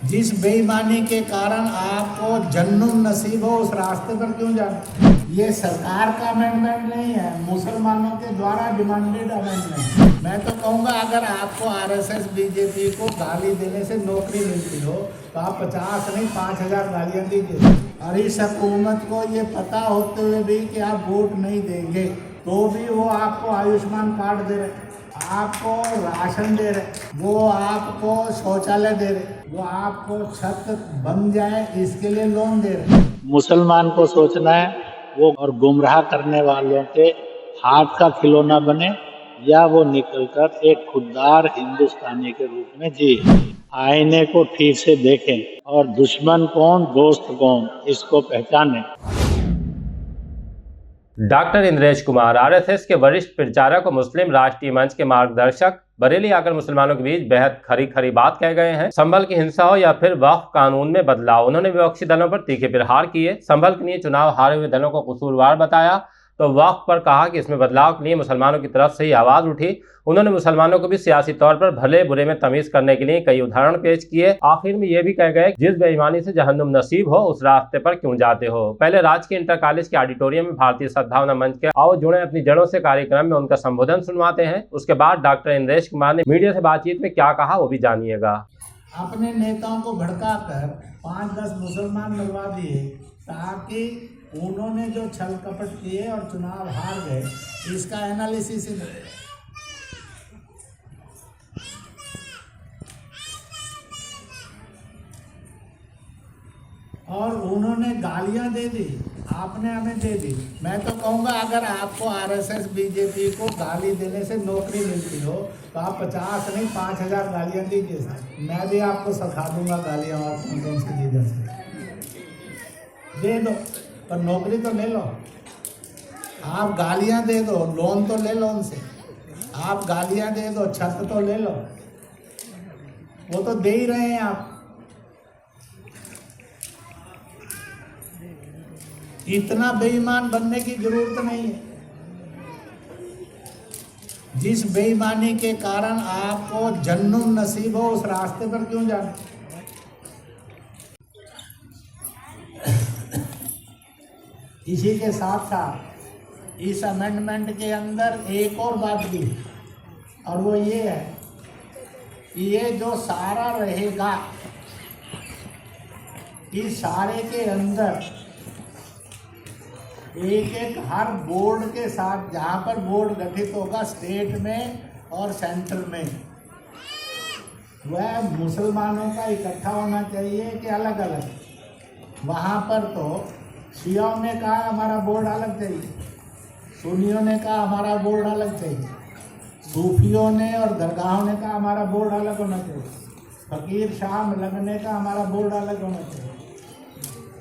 जिस बेईमानी के कारण आपको जन्नत नसीब हो उस रास्ते पर क्यों जाना। ये सरकार का अमेंडमेंट नहीं है, मुसलमानों के द्वारा डिमांडेड अमेंडमेंट। मैं तो कहूँगा अगर आपको आरएसएस बीजेपी को गाली देने से नौकरी मिलती हो तो आप 50 नहीं 5000 गालियाँ दीजिए। और इस हुकूमत को ये पता होते हुए भी कि आप वोट नहीं देंगे तो भी वो आपको आयुष्मान कार्ड दे रहे, आपको राशन दे रहे, वो आपको शौचालय दे रहे, वो आपको छत बन जाए इसके लिए लोन दे रहे। मुसलमान को सोचना है वो और गुमराह करने वालों के हाथ का खिलौना बने या वो निकलकर एक खुददार हिंदुस्तानी के रूप में जिए। आईने को ठीक से देखें और दुश्मन कौन दोस्त कौन इसको पहचानें। डॉक्टर इंद्रेश कुमार आरएसएस के वरिष्ठ प्रचारक और मुस्लिम राष्ट्रीय मंच के मार्गदर्शक बरेली आकर मुसलमानों के बीच बेहद खरी बात कह गए हैं। संभल की हिंसा हो या फिर वक्फ कानून में बदलाव, उन्होंने विपक्षी दलों पर तीखे प्रहार किए। संभल के लिए चुनाव हारे हुए दलों को कसूरवार बताया तो वक्फ पर कहा कि इसमें बदलाव के लिए मुसलमानों की तरफ से ही आवाज उठी। उन्होंने मुसलमानों को भी सियासी तौर पर भले बुरे में तमीज करने के लिए कई उदाहरण पेश किए। आखिर में ये भी कह गए जिस बेईमानी से जहन्नुम नसीब हो उस रास्ते पर क्यों जाते हो। पहले राजकीय इंटर कॉलेज के ऑडिटोरियम में भारतीय सद्भावना मंच के आओ जुड़े अपनी जड़ों से कार्यक्रम में उनका संबोधन सुनवाते हैं। उसके बाद डॉक्टर इंद्रेश कुमार ने मीडिया से बातचीत में क्या कहा वो भी जानिएगा। अपने नेताओं को भड़काकर 5-10 मुसलमान मरवा दिए ताकि उन्होंने जो छल कपट किए और चुनाव हार गए इसका एनालिसिस और उन्होंने गालियां दे दी, आपने हमें दे दी। मैं तो कहूँगा अगर आपको आरएसएस बीजेपी को गाली देने से नौकरी मिलती हो तो आप 50 नहीं 5000 गालियां दीजिए सर। मैं भी आपको सिखा दूंगा गालियां और कौन से दी जा सकती, दे दो पर नौकरी तो ले लो। आप गालियां दे दो, लोन तो ले लो उनसे, आप गालियां दे दो, छत तो ले लो, वो तो दे ही रहे हैं आप। इतना बेईमान बनने की जरूरत नहीं है। जिस बेईमानी के कारण आपको जन्नत नसीब हो उस रास्ते पर क्यों जाना। इसी के साथ साथ इस अमेंडमेंट के अंदर एक और बात भी और वो ये है कि ये जो सारा रहेगा इस सारे के अंदर एक हर बोर्ड के साथ जहाँ पर बोर्ड गठित होगा स्टेट में और सेंटर में वह मुसलमानों का इकट्ठा होना चाहिए कि अलग अलग। वहाँ पर तो शियाओं ने कहा हमारा बोर्ड अलग चाहिए, सुन्नियों ने कहा हमारा बोर्ड अलग चाहिए, सूफियों ने और दरगाहों ने कहा हमारा बोर्ड अलग होना चाहिए, फकीर शाम लगने का हमारा बोर्ड अलग होना चाहिए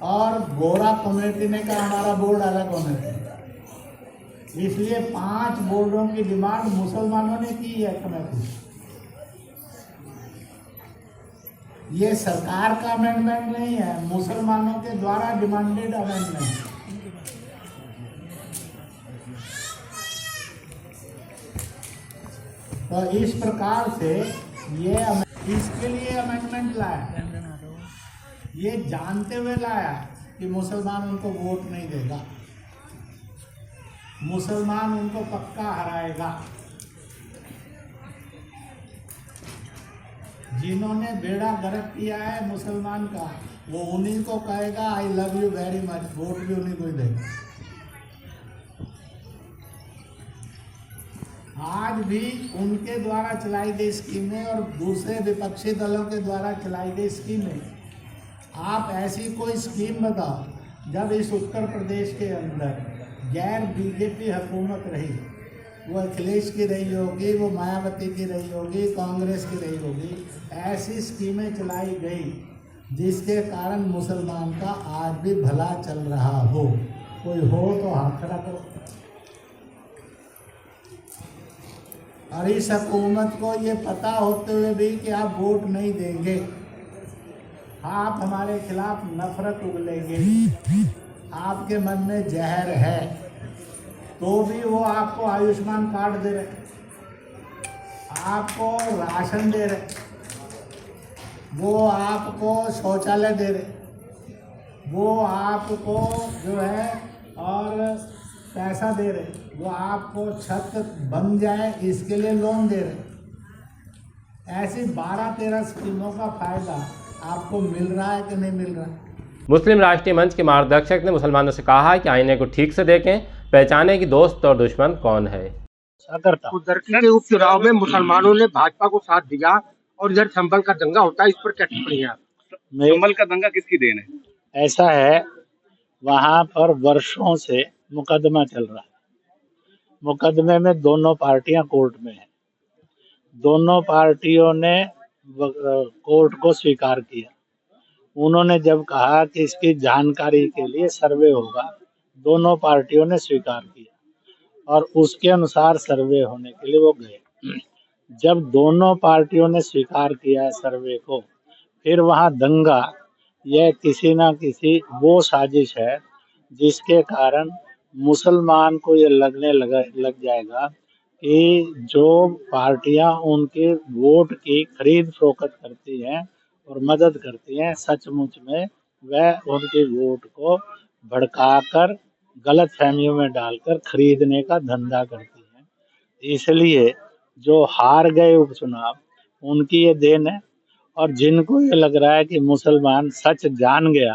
और गोरा कम्युनिटी ने कहा हमारा बोर्ड अलग होना चाहिए। इसलिए 5 बोर्डों की डिमांड मुसलमानों ने की है कमेटी। ये सरकार का अमेंडमेंट नहीं है, मुसलमानों के द्वारा डिमांडेड अमेंडमेंट। तो इस प्रकार से ये इसके लिए अमेंडमेंट लाया, ये जानते हुए लाया कि मुसलमान उनको वोट नहीं देगा, मुसलमान उनको पक्का हराएगा। जिन्होंने बेड़ा गर्क किया है मुसलमान का वो उन्हीं को कहेगा I love you very much, vote भी उन्हीं को ही देगा। आज भी उनके द्वारा चलाई गई स्कीमें और दूसरे विपक्षी दलों के द्वारा चलाई गई स्कीमें, आप ऐसी कोई स्कीम बताओ जब इस उत्तर प्रदेश के अंदर गैर बीजेपी हुकूमत रही, वो अखिलेश की रही होगी, वो मायावती की रही होगी, कांग्रेस की रही होगी, ऐसी स्कीमें चलाई गई जिसके कारण मुसलमान का आज भी भला चल रहा हो। कोई हो तो हाथ खड़ा करो। और इस हुकूमत को ये पता होते हुए भी कि आप वोट नहीं देंगे, आप हमारे खिलाफ नफरत उगलेंगे, आपके मन में जहर है, तो भी वो आपको आयुष्मान कार्ड दे रहे, आपको राशन दे रहे, वो आपको शौचालय दे रहे, वो आपको जो है और पैसा दे रहे, वो आपको छत बन जाए इसके लिए लोन दे रहे। ऐसी 12-13 स्कीमों का फायदा आपको मिल रहा है कि नहीं मिल रहा है? मुस्लिम राष्ट्रीय मंच के मार्गदर्शक ने मुसलमानों से कहा है कि आईने को ठीक से देखें, पहचाने कि दोस्त और दुश्मन कौन है। कुदरती के उपचुनाव में मुसलमानों ने भाजपा को साथ दिया और इधर संभल का दंगा होता है, इस पर क्या टिप्पणी है? संभल का दंगा किसकी देन है? ऐसा है, वहां पर वर्षों से मुकदमा चल रहा है। मुकदमे में दोनों पार्टियां कोर्ट में हैं। दोनों पार्टियों ने कोर्ट को स्वीकार किया। उन्होंने जब कहा कि इसकी जानकारी के लिए सर्वे होगा, दोनों पार्टियों ने स्वीकार किया और उसके अनुसार सर्वे होने के लिए वो गए। जब दोनों पार्टियों ने स्वीकार किया है सर्वे को, फिर वहां दंगा, यह किसी ना किसी वो साजिश है जिसके कारण मुसलमान को ये लग जाएगा कि जो पार्टियां उनके वोट की खरीद फरोख्त करती हैं और मदद करती हैं, सचमुच में वह उनके वोट को भड़काकर गलत फहमियों में डालकर खरीदने का धंधा करती हैं। इसलिए जो हार गए उपचुनाव उनकी ये देन है, और जिनको ये लग रहा है कि मुसलमान सच जान गया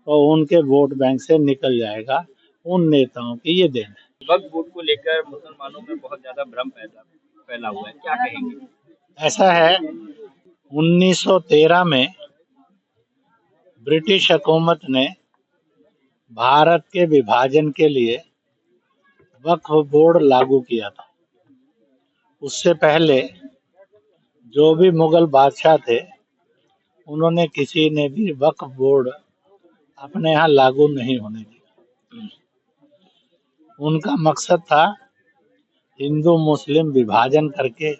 तो उनके वोट बैंक से निकल जाएगा, उन नेताओं की ये देन है। वक्फ बोर्ड को लेकर मुसलमानों में बहुत ज्यादा भ्रम फैला हुआ है, क्या कहेंगे? ऐसा है, 1913 में ब्रिटिश हुकूमत ने भारत के विभाजन के लिए वक्फ बोर्ड लागू किया था। उससे पहले जो भी मुगल बादशाह थे, उन्होंने किसी ने भी वक्फ बोर्ड अपने यहाँ लागू नहीं होने दिया। उनका मकसद था हिंदू मुस्लिम विभाजन करके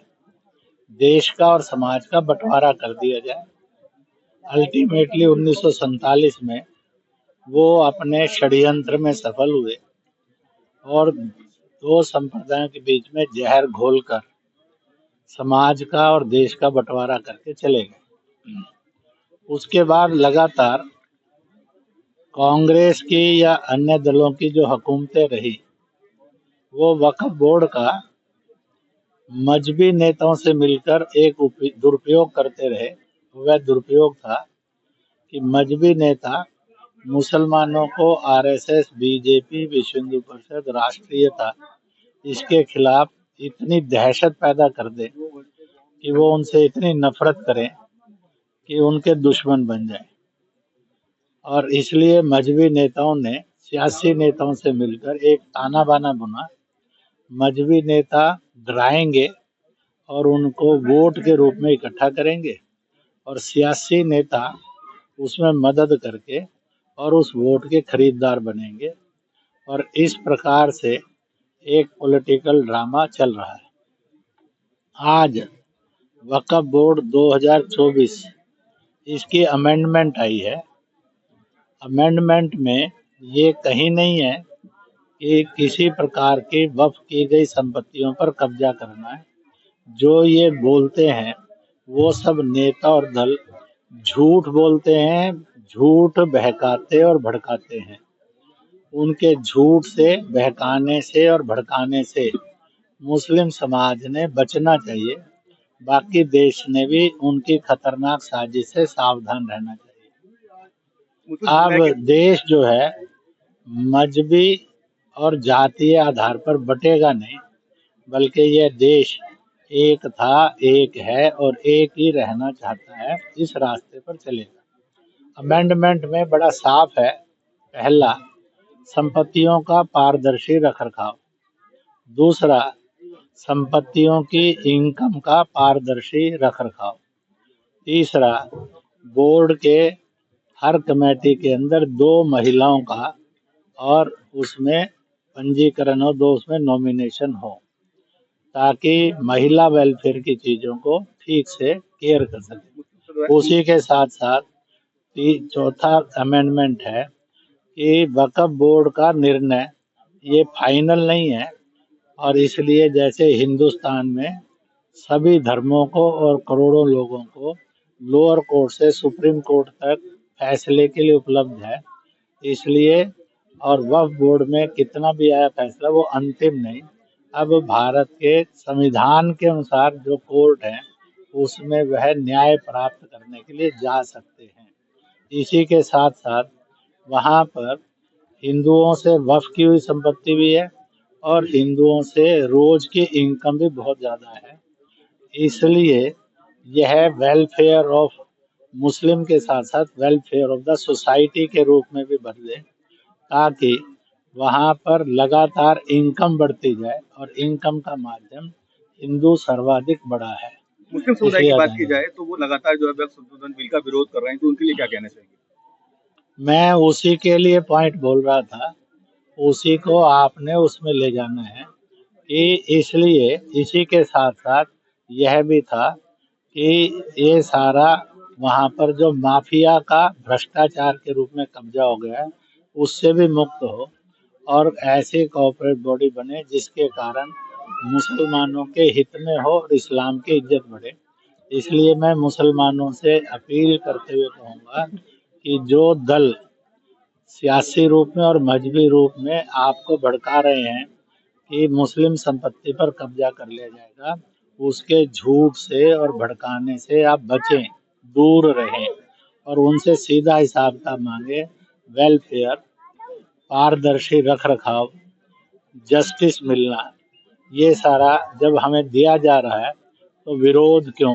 देश का और समाज का बंटवारा कर दिया जाए। अल्टीमेटली 1947 में वो अपने षड्यंत्र में सफल हुए और दो संप्रदायों के बीच में जहर घोलकर समाज का और देश का बंटवारा करके चले गए। उसके बाद लगातार कांग्रेस की या अन्य दलों की जो हुकूमतें रही, वो वक्फ बोर्ड का मजहबी नेताओं से मिलकर एक दुरुपयोग करते रहे। वह दुरुपयोग था कि मजहबी नेता मुसलमानों को आरएसएस, बीजेपी, विश्व हिंदू परिषद, राष्ट्रीयता, इसके खिलाफ इतनी दहशत पैदा कर दे कि वो उनसे इतनी नफरत करें कि उनके दुश्मन बन जाए। और इसलिए मजहबी नेताओं ने सियासी नेताओं से मिलकर एक ताना बाना बुना। मजहबी नेता डराएंगे और उनको वोट के रूप में इकट्ठा करेंगे और सियासी नेता उसमें मदद करके और उस वोट के खरीदार बनेंगे, और इस प्रकार से एक पॉलिटिकल ड्रामा चल रहा है। आज वक्फ बोर्ड 2024 इसकी अमेंडमेंट आई है। अमेंडमेंट में ये कहीं नहीं है कि किसी प्रकार की वक्फ की गई संपत्तियों पर कब्जा करना है। जो ये बोलते हैं वो सब नेता और दल झूठ बोलते हैं, झूठ बहकाते और भड़काते हैं। उनके झूठ से, बहकाने से और भड़काने से मुस्लिम समाज ने बचना चाहिए। बाकी देश ने भी उनकी खतरनाक साजिश से सावधान रहना चाहिए। अब देश जो है मजहबी और जातीय आधार पर बटेगा नहीं, बल्कि यह देश एक था, एक है और एक ही रहना चाहता है। इस रास्ते पर चलेगा। अमेंडमेंट में बड़ा साफ है। पहला, संपत्तियों का पारदर्शी रखरखाव। दूसरा, संपत्तियों की इनकम का पारदर्शी रखरखाव। तीसरा, बोर्ड के हर कमेटी के अंदर 2 महिलाओं का और उसमें पंजीकरण हो, 2 उसमें नॉमिनेशन हो, ताकि महिला वेलफेयर की चीज़ों को ठीक से केयर कर सके। उसी के साथ साथ चौथा अमेंडमेंट है कि वक्फ बोर्ड का निर्णय ये फाइनल नहीं है, और इसलिए जैसे हिंदुस्तान में सभी धर्मों को और करोड़ों लोगों को लोअर कोर्ट से सुप्रीम कोर्ट तक फैसले के लिए उपलब्ध है। इसलिए और वक्फ बोर्ड में कितना भी आया फैसला वो अंतिम नहीं। अब भारत के संविधान के अनुसार जो कोर्ट है उसमें वह न्याय प्राप्त करने के लिए जा सकते हैं। इसी के साथ साथ वहाँ पर हिंदुओं से वक्फ की हुई संपत्ति भी है और हिंदुओं से रोज की इनकम भी बहुत ज़्यादा है। इसलिए यह वेलफेयर ऑफ मुस्लिम के साथ साथ वेलफेयर ऑफ द सोसाइटी के रूप में भी बदले, ताकि वहाँ पर लगातार इनकम बढ़ती जाए और इनकम का माध्यम हिंदू सर्वाधिक बड़ा है। मुस्लिम समुदाय की इसलिए बात की जाए तो वो लगातार जो है वक्फ संशोधन बिल का विरोध कर रहे हैं, तो उनके लिए क्या कहना चाहिए? मैं उसी के लिए पॉइंट बोल रहा था, उसी को आपने उसमें ले जाना है कि इसलिए इसी के साथ साथ यह भी था कि ये सारा वहाँ पर जो माफिया का भ्रष्टाचार के रूप में कब्जा हो गया है उससे भी मुक्त हो और ऐसी कोऑपरेट बॉडी बने जिसके कारण मुसलमानों के हित में हो और इस्लाम की इज्जत बढ़े। इसलिए मैं मुसलमानों से अपील करते हुए कहूँगा कि जो दल सियासी रूप में और मजहबी रूप में आपको भड़का रहे हैं कि मुस्लिम संपत्ति पर कब्जा कर लिया जाएगा, उसके झूठ से और भड़काने से आप बचें, दूर रहें और उनसे सीधा हिसाब का मांगे। वेलफेयर, पारदर्शी रख रखाव, जस्टिस मिलना, ये सारा जब हमें दिया जा रहा है तो विरोध क्यों?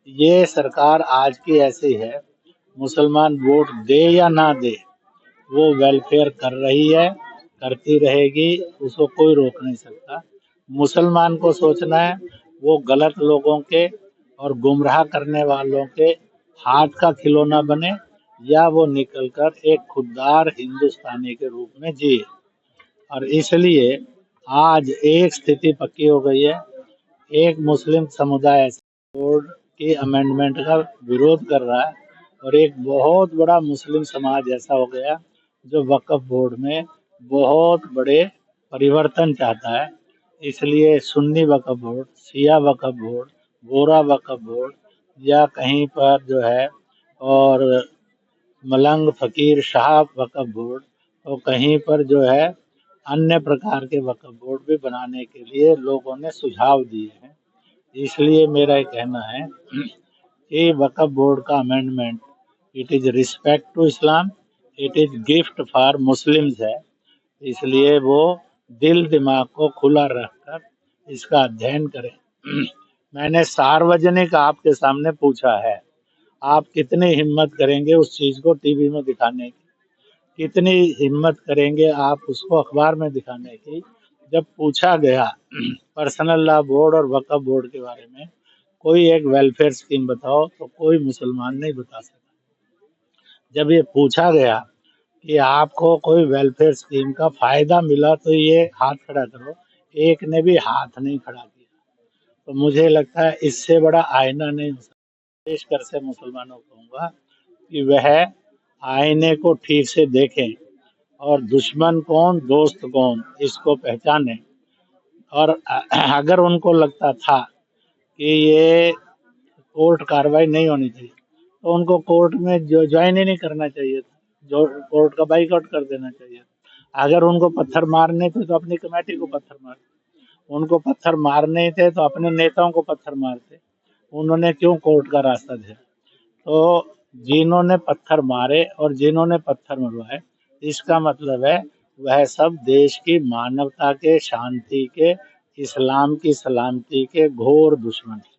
ये सरकार आज की ऐसी है, मुसलमान वोट दे या ना दे, वो वेलफेयर कर रही है, करती रहेगी, उसको कोई रोक नहीं सकता। मुसलमान को सोचना है वो गलत लोगों के और गुमराह करने वालों के हाथ का खिलौना बने या वो निकलकर एक खुददार हिंदुस्तानी के रूप में जिए। और इसलिए आज एक स्थिति पक्की हो गई है, एक मुस्लिम समुदाय बोर्ड की अमेंडमेंट का विरोध कर रहा है और एक बहुत बड़ा मुस्लिम समाज ऐसा हो गया जो वक्फ बोर्ड में बहुत बड़े परिवर्तन चाहता है। इसलिए सुन्नी वक्फ बोर्ड, शिया वक्फ बोर्ड, गोरा वक्फ बोर्ड या कहीं पर जो है और मलंग फकीर शाह वक्फ बोर्ड और कहीं पर जो है अन्य प्रकार के वक्फ बोर्ड भी बनाने के लिए लोगों ने सुझाव दिए हैं। इसलिए मेरा ये कहना है कि वक्फ बोर्ड का amendment it is respect to Islam, it is gift for Muslims है। इसलिए वो दिल दिमाग को खुला रखकर इसका अध्ययन करें। मैंने सार्वजनिक आपके सामने पूछा है, आप कितनी हिम्मत करेंगे उस चीज़ को टीवी में दिखाने की, कितनी हिम्मत करेंगे आप उसको अखबार में दिखाने की। जब पूछा गया पर्सनल लॉ बोर्ड और वक्फ बोर्ड के बारे में कोई एक वेलफेयर स्कीम बताओ, तो कोई मुसलमान नहीं बता सका। जब ये पूछा गया कि आपको कोई वेलफेयर स्कीम का फ़ायदा मिला तो ये हाथ खड़ा करो, एक ने भी हाथ नहीं खड़ा किया। तो मुझे लगता है इससे बड़ा आईना नहीं हो सकता। विशेषकर से मुसलमानों को कहूँगा कि वह आईने को ठीक से देखें और दुश्मन कौन दोस्त कौन इसको पहचानें। और अगर उनको लगता था कि ये कोर्ट कार्रवाई नहीं होनी चाहिए तो उनको कोर्ट में जो ज्वाइन ही नहीं करना चाहिए था, जो कोर्ट का बाइकआउट कर देना चाहिए था। अगर उनको पत्थर मारने थे तो अपनी कमेटी को पत्थर मारते, उनको पत्थर मारने थे तो अपने नेताओं को पत्थर मारते। उन्होंने क्यों कोर्ट का रास्ता दिया? तो जिन्होंने पत्थर मारे और जिन्होंने पत्थर मरवाए, इसका मतलब है वह सब देश की मानवता के, शांति के, इस्लाम की सलामती के घोर दुश्मन हैं।